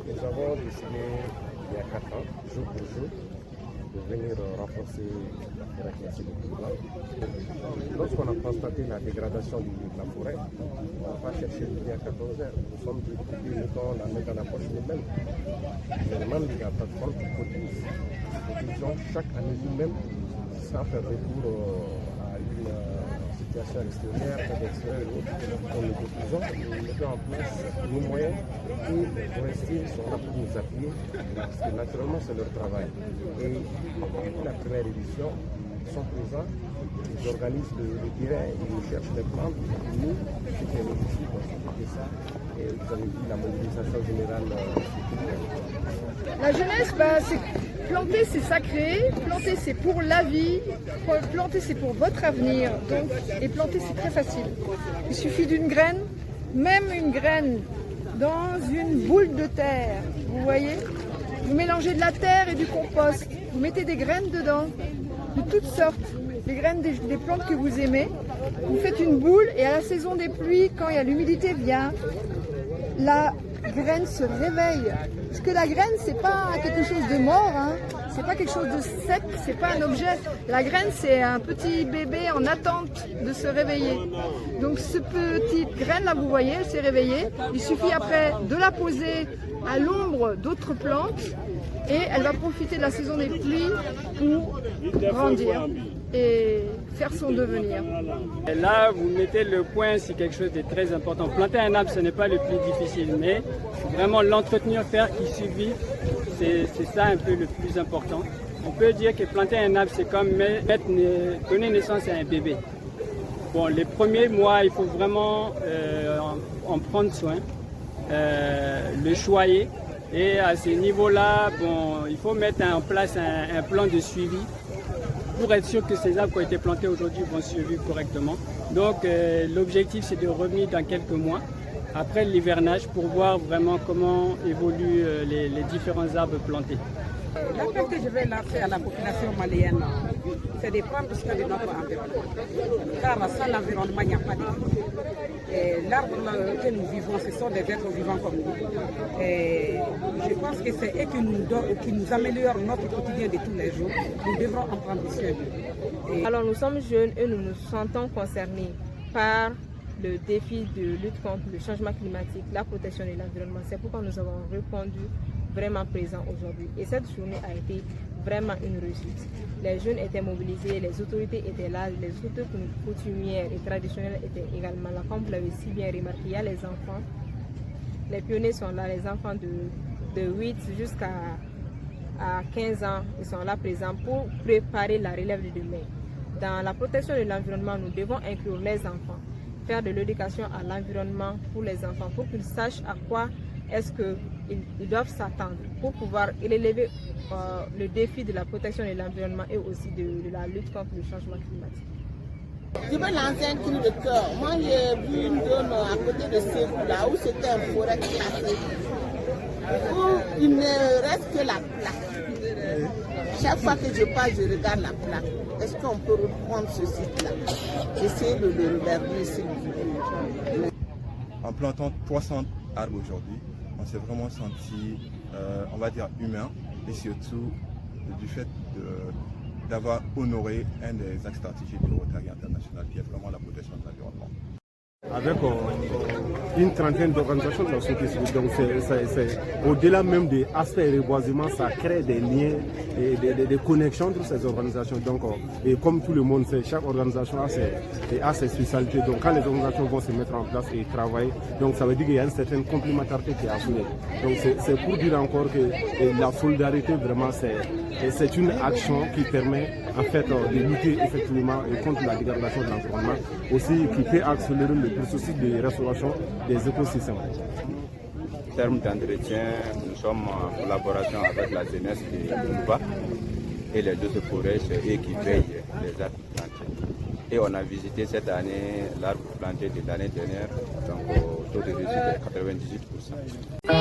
Nous avons décidé il y a 4 ans, jour pour jour, de venir renforcer la forêt classée de Touba. Lorsqu'on a constaté la dégradation de la forêt, on n'a pas cherché midi à 14 heures. Nous sommes depuis mettons la main dans la poche nous-mêmes. Je demande à la plateforme qui cotise. Nous cotisons chaque année nous-mêmes sans faire recours à une situation extérieure, d'extérieur et autres. Donc nous cotisons, nous mettons en place nos moyens et les forestiers sont là pour nous appuyer parce que naturellement c'est leur travail. Et depuis la première édition, ils sont présents, ils organisent le terrain, ils cherchent des plantes, nous, c'était difficile pour ça. Et vous avez vu la mobilisation générale. La jeunesse, c'est planter, c'est sacré, planter c'est pour la vie, planter c'est pour votre avenir. Donc, et planter c'est très facile. Il suffit d'une graine, même une graine dans une boule de terre. Vous voyez, vous mélangez de la terre et du compost. Vous mettez des graines dedans, de toutes sortes, les graines des plantes que vous aimez. Vous faites une boule et à la saison des pluies, quand il y a l'humidité vient, la graine se réveille. Parce que la graine, c'est pas quelque chose de mort, hein. C'est pas quelque chose de sec, c'est pas un objet. La graine, c'est un petit bébé en attente de se réveiller. Donc cette petite graine là, vous voyez, elle s'est réveillée. Il suffit après de la poser à l'ombre d'autres plantes et elle va profiter de la saison des pluies pour grandir et faire son devenir. Et là, vous mettez le point sur quelque chose de très important. Planter un arbre, ce n'est pas le plus difficile, mais vraiment l'entretenir, faire qu'il survive, c'est ça un peu le plus important. On peut dire que planter un arbre, c'est comme donner naissance à un bébé. Bon, les premiers mois, il faut vraiment en prendre soin, le choyer. Et à ce niveau-là, bon, il faut mettre en place un plan de suivi pour être sûr que ces arbres qui ont été plantés aujourd'hui vont survivre correctement. Donc l'objectif c'est de revenir dans quelques mois après l'hivernage pour voir vraiment comment évoluent les différents arbres plantés. L'appel que je vais lancer à la population malienne, c'est de prendre soin de notre environnement. Car sans l'environnement, il n'y a pas de vie. L'arbre que nous vivons, ce sont des êtres vivants comme nous. Et je pense que c'est eux qui nous améliorent notre quotidien de tous les jours. Nous devrons en prendre soin. Alors nous sommes jeunes et nous nous sentons concernés par le défi de lutte contre le changement climatique, la protection de l'environnement. C'est pourquoi nous avons répondu vraiment présent aujourd'hui. Et cette journée a été vraiment une réussite. Les jeunes étaient mobilisés, les autorités étaient là, les autorités coutumières et traditionnelles étaient également là. Comme vous l'avez si bien remarqué, il y a les enfants, les pionniers sont là, les enfants de 8 jusqu'à 15 ans, ils sont là présents pour préparer la relève de demain. Dans la protection de l'environnement, nous devons inclure les enfants, faire de l'éducation à l'environnement pour les enfants, pour qu'ils sachent à quoi est-ce qu'ils doivent s'attendre pour pouvoir élever le défi de la protection de l'environnement et aussi de la lutte contre le changement climatique. Je veux lancer un cri de cœur. Moi, j'ai vu une zone à côté de Ségou, là où c'était une forêt classée, où il ne reste que la plaque. Chaque fois que je passe, je regarde la plaque. Est-ce qu'on peut reprendre ce site-là? Essayer de le reverdir ici. En plantant 300 arbres aujourd'hui, on s'est vraiment senti, on va dire, humain et surtout du fait d'avoir honoré un des axes stratégiques du Rotary International qui est vraiment la protection de l'environnement. Avec une trentaine d'organisations dans la société civile, donc c'est au-delà même des aspects reboisement, ça crée des liens et des connexions entre ces organisations. Donc, et comme tout le monde sait, chaque organisation a ses spécialités. Donc quand les organisations vont se mettre en place et travailler, donc ça veut dire qu'il y a une certaine complémentarité qui est assurée. Donc c'est pour dire encore que la solidarité vraiment c'est une action qui permet en fait de lutter effectivement contre la dégradation de l'environnement, aussi qui peut accélérer le processus de restauration des écosystèmes. En termes d'entretien, nous sommes en collaboration avec la jeunesse de Touba et les deux forêts, c'est eux qui veillent les arbres plantés. Et on a visité cette année l'arbre planté de l'année dernière, donc au taux de réussite de 98%.